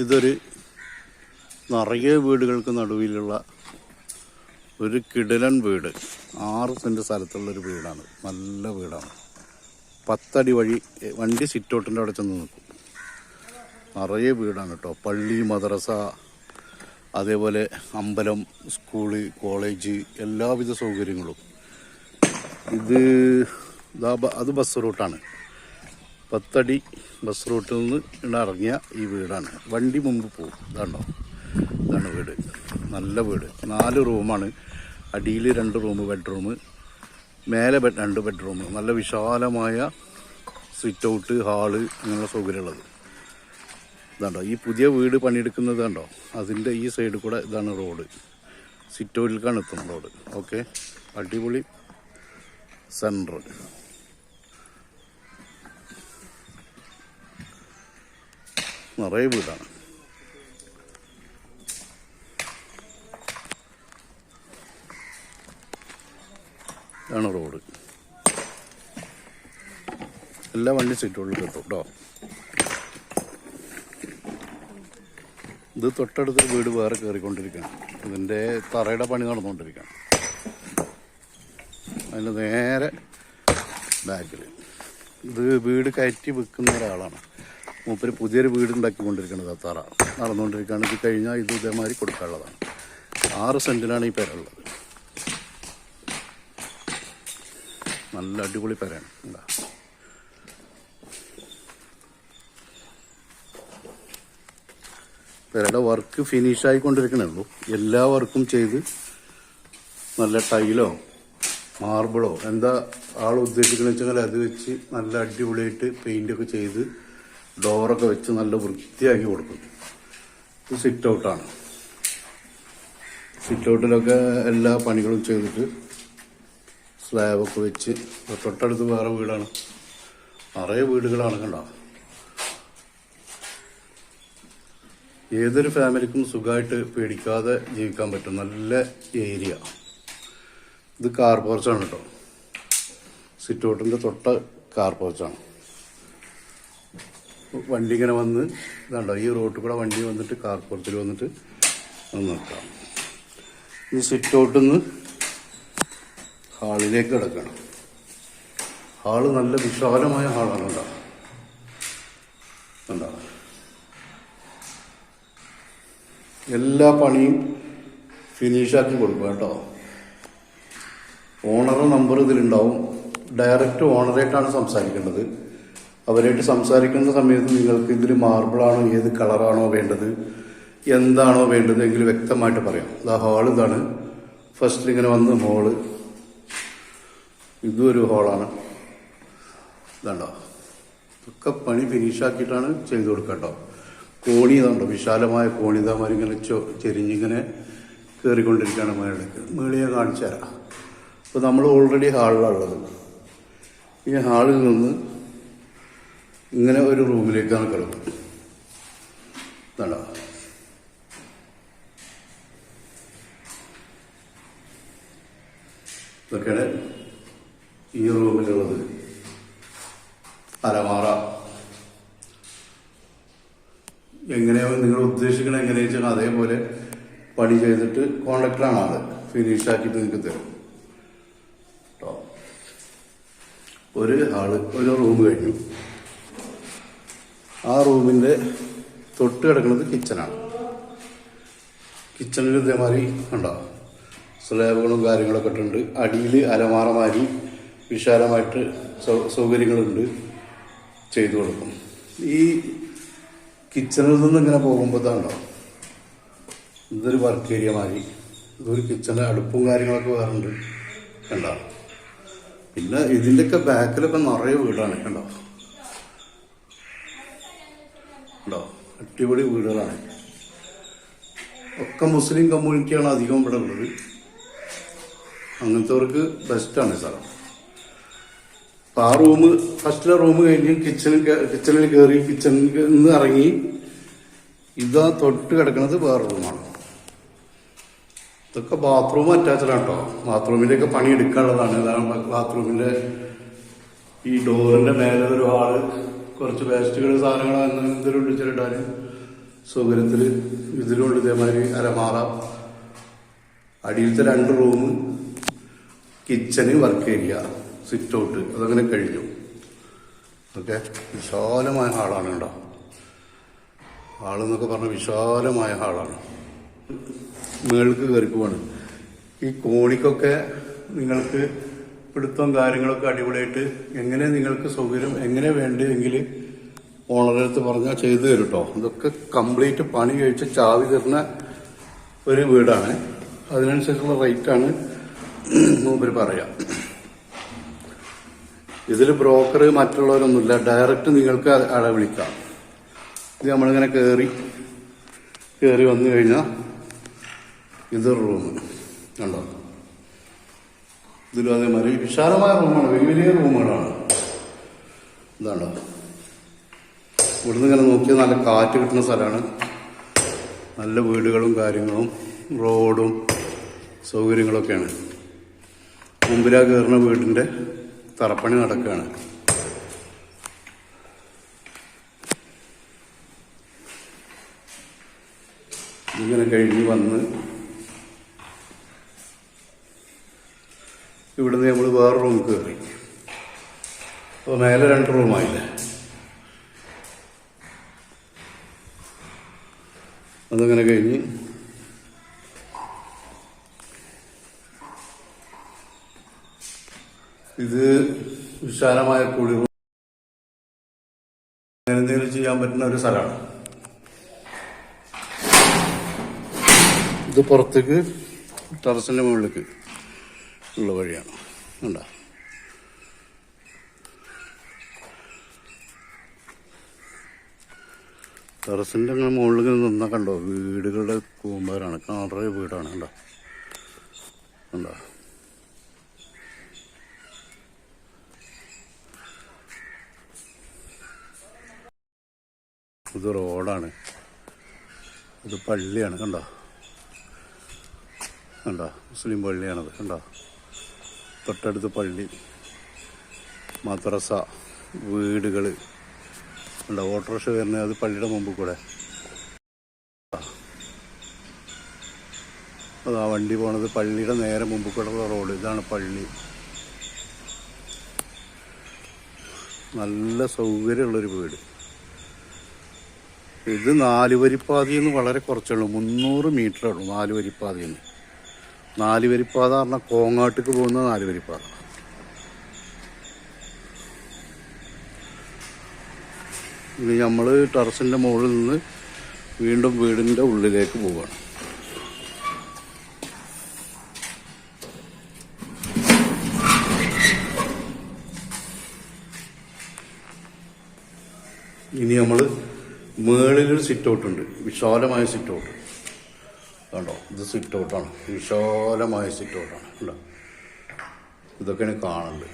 ഇതൊരു നിറയെ വീടുകൾക്ക് നടുവിലുള്ള ഒരു കിടിലൻ വീട്. 6 സെൻറ്റ് സ്ഥലത്തുള്ളൊരു വീടാണ്. നല്ല വീടാണ്. 10 അടി വഴി വണ്ടി സിറ്റൗട്ടിൻ്റെ അവിടെ ചെന്ന് നിൽക്കും. നിറയെ വീടാണ് കേട്ടോ. പള്ളി, മദ്രസ, അതേപോലെ അമ്പലം, സ്കൂള്, കോളേജ്, എല്ലാവിധ സൗകര്യങ്ങളും. അത് ബസ് റൂട്ടാണ്. 10 അടി ബസ് റൂട്ടിൽ നിന്ന് ഇറങ്ങിയ ഈ വീടാണ്. വണ്ടി മുമ്പ് പോകും. ഇതാണ് വീട്. നല്ല വീട്. 4 റൂമാണ്. അടിയിൽ 2 റൂം, ബെഡ്റൂം, മേലെ 2 ബെഡ്റൂം. നല്ല വിശാലമായ സിറ്റ് ഔട്ട്, ഹാള്, അങ്ങനെയുള്ള സൗകര്യമുള്ളത്. ഈ പുതിയ വീട് പണിയെടുക്കുന്നത് കണ്ടോ. അതിൻ്റെ ഈ സൈഡിൽ കൂടെ ഇതാണ് റോഡ്. സിറ്റ് ഔട്ടിലേക്കാണ് എത്തുന്നത് റോഡ്. ഓക്കെ, അടിപൊളി സെൻറ്റർ. നിറയെ വീടാണ്. ഇതാണ് റോഡ്. എല്ലാ വണ്ടി സീറ്റുകളിൽ കിട്ടും കേട്ടോ. ഇത് തൊട്ടടുത്തൊരു വീട് വേറെ കയറിക്കൊണ്ടിരിക്കുകയാണ്. ഇതിൻ്റെ തറയുടെ പണി നടന്നുകൊണ്ടിരിക്കുകയാണ്. അതിൻ്റെ നേരെ ബാക്കിൽ ഇത് വീട് കയറ്റി വിൽക്കുന്ന ഒരാളാണ്. മൂപ്പര് പുതിയൊരു വീട് ഉണ്ടാക്കിക്കൊണ്ടിരിക്കുന്നത്. തറ നടന്നുകൊണ്ടിരിക്കുകയാണ്. ഇത് കഴിഞ്ഞാൽ ഇത് ഇതേമാതിരി കൊടുക്കാനുള്ളതാണ്. 6 സെൻറ്റിലാണ് ഈ പെരുള്ളത്. നല്ല അടിപൊളി പെരയാണ്. എന്താ പെരയുടെ വർക്ക് ഫിനിഷ് ആയിക്കൊണ്ടിരിക്കണേ ഉള്ളൂ. എല്ലാ വർക്കും ചെയ്ത് നല്ല ടൈലോ മാർബിളോ എന്താ ആൾ ഉദ്ദേശിക്കുന്നത് വെച്ചാൽ അത് വെച്ച് നല്ല അടിപൊളിയായിട്ട് പെയിൻ്റൊക്കെ ചെയ്ത് ഡോറൊക്കെ വെച്ച് നല്ല വൃത്തിയാക്കി കൊടുക്കും. ഇത് സിറ്റ് ഔട്ടാണ്. സിറ്റ് ഔട്ടിലൊക്കെ എല്ലാ പണികളും ചെയ്തിട്ട് സ്ലാബൊക്കെ വെച്ച്. തൊട്ടടുത്ത് വേറെ വീടാണ്. നിറയെ വീടുകളാണ്. കണ്ടോ. ഏതൊരു ഫാമിലിക്കും സുഖമായിട്ട് പേടിക്കാതെ ജീവിക്കാൻ പറ്റും. നല്ല ഏരിയ. ഇത് കാർ പോർച്ചാണ് കേട്ടോ. സിറ്റ് ഔട്ടിൻ്റെ തൊട്ട കാർ പോർച്ചാണ്. വണ്ടി ഇങ്ങനെ വന്ന് ഇതാണ്ടോ, ഈ റോഡിൽ കൂടെ വണ്ടി വന്നിട്ട് കാർ പോർച്ചിൽ വന്നിട്ട് ഒന്ന് നിൽക്കാം. ഈ സിറ്റ് ഔട്ടിൽ നിന്ന് ഹാളിലേക്ക് കിടക്കണം. ഹാള് നല്ല വിശാലമായ ഹാളാണ്. കണ്ടോ. എല്ലാ പണിയും ഫിനിഷാക്കി കൊടുക്കുക കേട്ടോ. ഓണറുടെ നമ്പർ ഇതിലുണ്ടാവും. ഡയറക്റ്റ് ഓണറായിട്ടാണ് സംസാരിക്കേണ്ടത്. അവരായിട്ട് സംസാരിക്കുന്ന സമയത്ത് നിങ്ങൾക്ക് ഇതിൽ മാർബിളാണോ, ഏത് കളറാണോ വേണ്ടത്, എന്താണോ വേണ്ടത് എങ്കിൽ വ്യക്തമായിട്ട് പറയാം. ഹാൾ ഇതാണ്. ഫസ്റ്റിൽ ഇങ്ങനെ വന്ന് ഹോള്. ഇതും ഒരു ഹോളാണ്. ഇതാണ്ടോ. ഒക്കെ പണി ഫിനിഷാക്കിയിട്ടാണ് ചെയ്തു കൊടുക്കുക കേട്ടോ. കോണി ഇതുണ്ടോ, വിശാലമായ കോണി. ഇതാമാതിരി ഇങ്ങനെ ചെരിഞ്ഞിങ്ങനെ കയറിക്കൊണ്ടിരിക്കുകയാണ് മേളിലേക്ക്. മേളിയെ കാണിച്ചു തരാം. അപ്പോൾ നമ്മൾ ഓൾറെഡി ഹാളിലുള്ളത്. ഈ ഹാളിൽ നിന്ന് ഇങ്ങനെ ഒരു റൂമിലേക്കാണ് കിടക്കുന്നത്. ഇതാണ്ടോ. ഇതൊക്കെയാണ് ഈ റൂമിലുള്ളത്. അലമാറ. എങ്ങനെയാണ് നിങ്ങൾ ഉദ്ദേശിക്കണം എങ്ങനെയാ വെച്ചാൽ അതേപോലെ പണി ചെയ്തിട്ട് കോൺട്രാക്ടറാണ് അത് ഫിനിഷാക്കിയിട്ട് നിങ്ങൾക്ക് തരും കേട്ടോ. ഒരു ഹാള്, ഒരു റൂം കഴിഞ്ഞു. ആ റൂമിൻ്റെ തൊട്ട് കിടക്കുന്നത് കിച്ചനാണ്. കിച്ചണിൽ ഇതേമാതിരി ഉണ്ടോ, സ്ലാബുകളും കാര്യങ്ങളൊക്കെ ഇട്ടുണ്ട്. അടിയിൽ അലമാറ മാതിരി വിശാലമായിട്ട് സൗകര്യങ്ങളുണ്ട്. ചെയ്തു കൊടുക്കും. ഈ കിച്ചണിൽ നിന്ന് ഇങ്ങനെ പോകുമ്പോൾ ഇതാണോ, ഇതൊരു വർക്ക് ഏരിയ മാതിരി. ഇതൊരു കിച്ചണ്, അടുപ്പും കാര്യങ്ങളൊക്കെ വേറുണ്ട്. കണ്ടോ. പിന്നെ ഇതിൻ്റെയൊക്കെ ബാക്കിലൊക്കെ നിറയെ വീടാണ്. കണ്ടോ. അടിപൊളി വീടുകളാണ്. ഒക്കെ മുസ്ലിം കമ്മ്യൂണിറ്റിയാണ് അധികം ഇവിടെ ഉള്ളത്. അങ്ങനത്തെവർക്ക് ബെസ്റ്റാണ് സ്ഥലം. അപ്പോൾ ആ റൂം, ഫസ്റ്റിലെ റൂം കഴിഞ്ഞ് കിച്ചണിൽ കയറി കിച്ചണിൽ നിന്ന് ഇറങ്ങി ഇതാ തൊട്ട് കിടക്കുന്നത് വേറെ റൂമാണ്. ഇതൊക്കെ ബാത്റൂം അറ്റാച്ചഡാണ് കേട്ടോ. ബാത്റൂമിൻ്റെയൊക്കെ പണി എടുക്കാനുള്ളതാണ്. ഇതാണ് ബാത്റൂമിൻ്റെ ഈ ഡോറിൻ്റെ മേലെ ഒരു ഹാള്. കുറച്ച് വേസ്റ്റുകൾ, സാധനങ്ങൾ എന്തെങ്കിലും ഒഴിച്ചിട്ടാൽ സൗകര്യത്തിൽ ഇതിലുണ്ട് ഇതേമാതിരി അലമാറ, അടിയിലത്തെ 2 room, kitchen, work area, sit out, അതങ്ങനെ കഴിഞ്ഞു. ഓക്കെ, വിശാലമായ ഹാളാണ് കേട്ടോ. ഹാളെന്നൊക്കെ പറഞ്ഞാൽ വിശാലമായ ഹാളാണ്. മുകൾക്ക് കയറി പോവാണ്. ഈ കോണിക്കൊക്കെ നിങ്ങൾക്ക് പിടുത്തവും കാര്യങ്ങളൊക്കെ അടിപൊളിയായിട്ട് എങ്ങനെ നിങ്ങൾക്ക് സൗകര്യം എങ്ങനെ വേണ്ടതെങ്കിൽ ഓണറുടെ അടുത്ത് പറഞ്ഞാൽ ചെയ്തു തരും കേട്ടോ. ഇതൊക്കെ കംപ്ലീറ്റ് പണി കഴിച്ച് ചാവി തരുന്ന ഒരു വീടാണ്. അതിനനുസരിച്ചുള്ള റേറ്റാണ് മൂപ്പര് പറയാം. ഇതിൽ ബ്രോക്കർ മറ്റുള്ളവരൊന്നുമില്ല, ഡയറക്റ്റ് നിങ്ങൾക്ക് ആളെ വിളിക്കാം. ഇത് നമ്മളിങ്ങനെ കയറി വന്നു കഴിഞ്ഞാൽ ഇതൊരു റൂം കണ്ടോ. ഇതിലും അതേമാതിരി വിശാലമായ റൂമാണ്, വലിയ വലിയ റൂമുകളാണ്. ഇതാണ്ടോ, ഇവിടുന്ന് ഇങ്ങനെ നോക്കിയാൽ നല്ല കാറ്റ് കിട്ടുന്ന സ്ഥലമാണ്. നല്ല വീടുകളും കാര്യങ്ങളും റോഡും സൗകര്യങ്ങളൊക്കെയാണ്. മുമ്പിലാ കയറുന്ന വീടിൻ്റെ തറപ്പണി നടക്കുകയാണ്. ഇങ്ങനെ കഴിഞ്ഞ് വന്ന് ഇവിടുന്ന് നമ്മൾ വേറെ റൂം കയറി. അപ്പോൾ മേലെ 2 റൂമായില്ലേ. അതങ്ങനെ കഴിഞ്ഞ് ഇത് വിശാലമായ കുളി റൂം, അങ്ങനെ എന്തെങ്കിലും ചെയ്യാൻ പറ്റുന്ന ഒരു സ്ഥലമാണ്. ഇത് പുറത്തേക്ക് ടെറസിന്റെ മുകളിലേക്ക് ഉള്ള വഴിയാണ്. കണ്ടോ, ടെറസിന്റെ അങ്ങനെ മുകളിൽ നിന്നാൽ കണ്ടോ വീടുകളുടെ കൂമ്പാരാണ്. നിറയെ വീടാണ്. കണ്ടോ കണ്ടോ, ഇത് റോഡാണ്, ഇത് പള്ളിയാണ്. കണ്ടോ കണ്ടോ, മുസ്ലിം പള്ളിയാണത്. കണ്ടോ, തൊട്ടടുത്ത് പള്ളി, മദ്രസ, വീടുകൾ. കണ്ടോ, ഓട്ടോറിക്ഷ വരുന്നത് അത് പള്ളിയുടെ മുമ്പിൽ കൂടെ. അതാ വണ്ടി പോണത് പള്ളിയുടെ നേരെ മുമ്പിൽ കൂടെ ഉള്ള റോഡ്. ഇതാണ് പള്ളി. നല്ല സൗകര്യമുള്ളൊരു വീട്. ഇത് 4 വരിപ്പാതയിൽ നിന്ന് വളരെ കുറച്ചുള്ളൂ, 300 മീറ്ററേ ഉള്ളൂ 4 വരിപ്പാതയിൽ നിന്ന്. 4 വരിപ്പാത പറഞ്ഞാൽ കോങ്ങാട്ടിക്ക് പോകുന്ന 4 വരിപ്പാത. ഇനി നമ്മൾ ടെറസിൻ്റെ മുകളിൽ നിന്ന് വീണ്ടും വീടിൻ്റെ ഉള്ളിലേക്ക് പോവുകയാണ്. ഇനി നമ്മൾ മേളിലൊരു സിറ്റ് ഔട്ട് ഉണ്ട്, വിശാലമായ സിറ്റ് ഔട്ട്. കണ്ടോ, ഇത് സിറ്റ് ഔട്ടാണ്, വിശാലമായ സിറ്റ് ഔട്ടാണ്. കണ്ടോ, ഇതൊക്കെയാണ് കാണുന്നത്.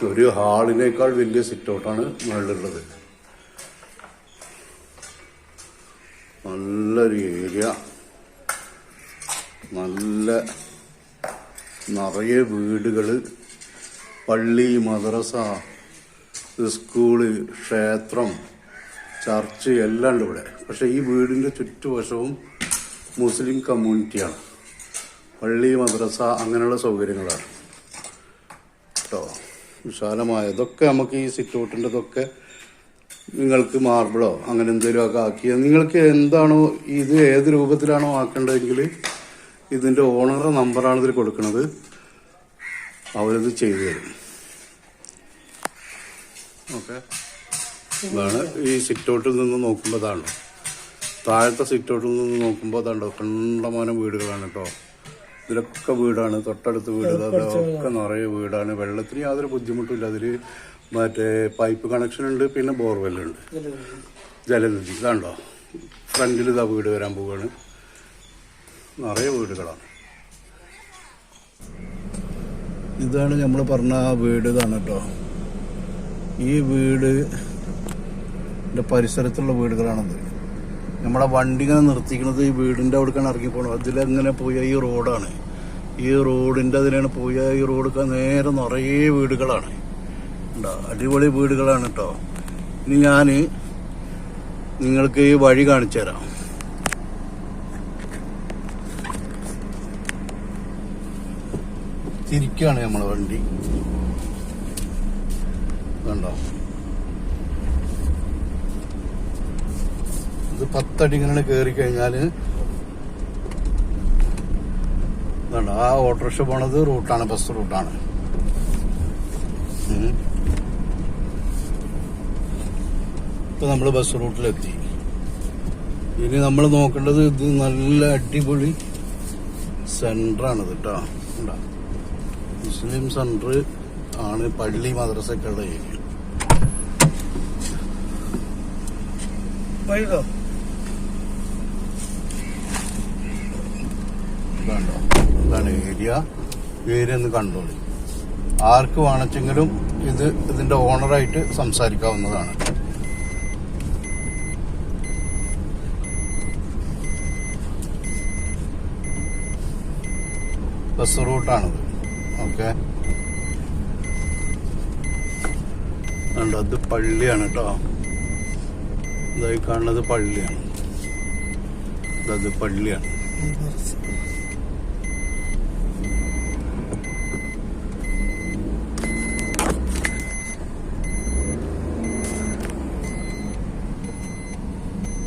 ഒരു ഹാളിനേക്കാൾ വലിയ സിറ്റ് ഔട്ടാണ് മേളിലുള്ളത്. നല്ലൊരു ഏരിയ, നല്ല നിറയെ വീടുകൾ, പള്ളി, മദ്രസ, സ്കൂള്, ക്ഷേത്രം, ചർച്ച് എല്ലാം ഉണ്ട് ഇവിടെ. പക്ഷെ ഈ വീടിൻ്റെ ചുറ്റുവശവും മുസ്ലിം കമ്മ്യൂണിറ്റിയാണ്. പള്ളി, മദ്രസ അങ്ങനെയുള്ള സൗകര്യങ്ങളാണ് കേട്ടോ. വിശാലമായ ഇതൊക്കെ നമുക്ക് ഈ സിറ്റ് ഔട്ടിൻ്റെ ഇതൊക്കെ നിങ്ങൾക്ക് മാർബിളോ അങ്ങനെ എന്തെങ്കിലും ഒക്കെ ആക്കിയാൽ നിങ്ങൾക്ക് എന്താണോ ഇത് ഏത് രൂപത്തിലാണോ ആക്കേണ്ടതെങ്കിൽ ഇതിൻ്റെ ഓണറുടെ നമ്പറാണ് ഇതിൽ കൊടുക്കുന്നത്. അവരിത് ചെയ്തു തരും. ഓക്കെ, ഇതാണ് ഈ സിറ്റ് ഔട്ടിൽ നിന്ന് നോക്കുമ്പോൾ. അതാണ് താഴത്തെ സിറ്റ് ഔട്ടിൽ നിന്ന് നോക്കുമ്പോൾ. അതാണ്ടോ കണ്ടമാനം വീടുകളാണ് കേട്ടോ. ഇതിലൊക്കെ വീടാണ്, തൊട്ടടുത്ത് വീട്, അതൊക്കെ നിറയെ വീടാണ്. വെള്ളത്തിന് യാതൊരു ബുദ്ധിമുട്ടില്ല. അതിൽ മറ്റേ പൈപ്പ് കണക്ഷൻ ഉണ്ട്, പിന്നെ ബോർവെല്ലുണ്ട്, ജലനിധി. ഇതാണ്ടോ ഫ്രണ്ടിൽ ഇതാ വീട് വരാൻ പോവുകയാണ്. നിറയെ വീടുകളാണ്. ഇതാണ് നമ്മൾ പറഞ്ഞ ആ വീട്. ഇതാണ് കേട്ടോ. ഈ വീടിൻ്റെ പരിസരത്തുള്ള വീടുകളാണത്. നമ്മളെ വണ്ടി ഇങ്ങനെ നിർത്തിക്കുന്നത് ഈ വീടിൻ്റെ അവിടേക്കാണ് ഇറങ്ങിപ്പോകണം. അതിലെങ്ങനെ പോയാൽ ഈ റോഡാണ്, ഈ റോഡിൻ്റെ അതിലാണ് പോയാൽ ഈ റോഡൊക്കെ നേരെ നിറയെ വീടുകളാണ്. ഉണ്ടോ, അടിപൊളി വീടുകളാണ് കേട്ടോ. ഇനി ഞാൻ നിങ്ങൾക്ക് ഈ വഴി കാണിച്ചു തരാം. തിരിക്കാണ് നമ്മളെ വണ്ടി. കണ്ടോ, ഇത് 10 അടി ഇങ്ങനെ കയറി കഴിഞ്ഞാല് കണ്ടോ, ആ ഓട്ടോറിക്ഷ പോണത് റൂട്ടാണ്, ബസ് റൂട്ടാണ്. ഇപ്പൊ നമ്മള് ബസ് റൂട്ടിലെത്തി. ഇനി നമ്മൾ നോക്കേണ്ടത് ഇത് നല്ല അടിപൊളി സെന്ററാണിത് കേട്ടോ. മുസ്ലിം സെന്റർ ആണ്, പള്ളി മദ്രസൊക്കെ ഉള്ള ഏരിയ. കണ്ടോ, ഇതാണ് ഏരിയ. ഏരിയ ഒന്ന് കണ്ടോളി. ആർക്ക് വേണമെങ്കിലും ഇതിന്റെ ഓണറായിട്ട് സംസാരിക്കാവുന്നതാണ്. ബസ് റൂട്ടാണിത്. ഓക്കെ, കണ്ടോ, അത് പള്ളിയാണ് കേട്ടോ. ഇതായി കാണുന്നത് പള്ളിയാണ്. ഇത് പള്ളിയാണ്.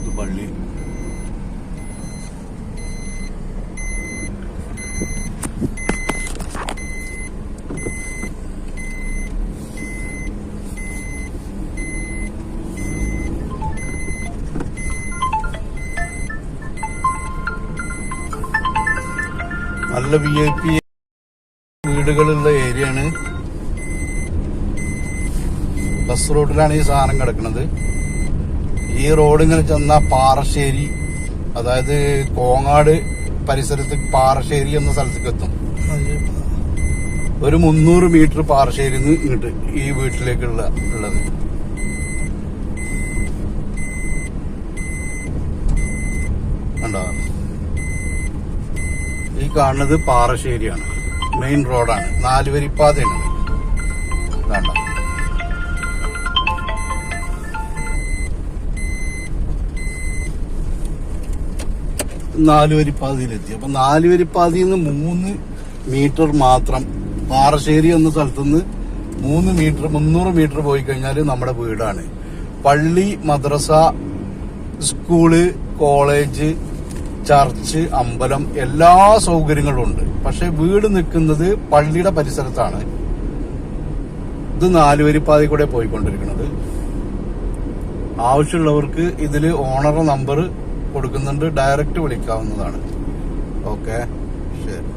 ഇത് പള്ളി. നല്ല VIP വീടുകളുള്ള ഏരിയയാണ്. ബസ് റൂട്ടിലാണ് ഈ സാധനം കിടക്കുന്നത്. ഈ റോഡ് ഇങ്ങനെ ചെന്ന പാറശ്ശേരി, അതായത് കോങ്ങാട് പരിസരത്ത് പാറശ്ശേരി എന്ന സ്ഥലത്തേക്ക് എത്തും. ഒരു 300 മീറ്റർ പാറശ്ശേരിന്ന് ഇങ്ങോട്ട് ഈ വീട്ടിലേക്കുള്ളത്. കണ്ടോ, ഈ കാണുന്നത് പാറശ്ശേരിയാണ്. മെയിൻ റോഡാണ്, 4 വരിപ്പാതയാണ്. വേണ്ട, 4 വരിപ്പാതയിലെത്തി. അപ്പൊ 4 വരിപ്പാതയിൽ നിന്ന് 3 മീറ്റർ മാത്രം പാറശ്ശേരി എന്ന സ്ഥലത്തുനിന്ന് 300 മീറ്റർ പോയി കഴിഞ്ഞാൽ നമ്മുടെ വീടാണ്. പള്ളി, മദ്രസ, സ്കൂള്, കോളേജ്, ചർച്ച്, അമ്പലം, എല്ലാ സൗകര്യങ്ങളും ഉണ്ട്. പക്ഷെ വീട് നിൽക്കുന്നത് പള്ളിയുടെ പരിസരത്താണ്. ഇത് 4 വരിപ്പാതി കൂടെ പോയിക്കൊണ്ടിരിക്കുന്നത്. ആവശ്യമുള്ളവർക്ക് ഇതില് ഓണറുടെ നമ്പർ കൊടുക്കുന്നുണ്ട്, ഡയറക്റ്റ് വിളിക്കാവുന്നതാണ്. ഓക്കെ, ശരി.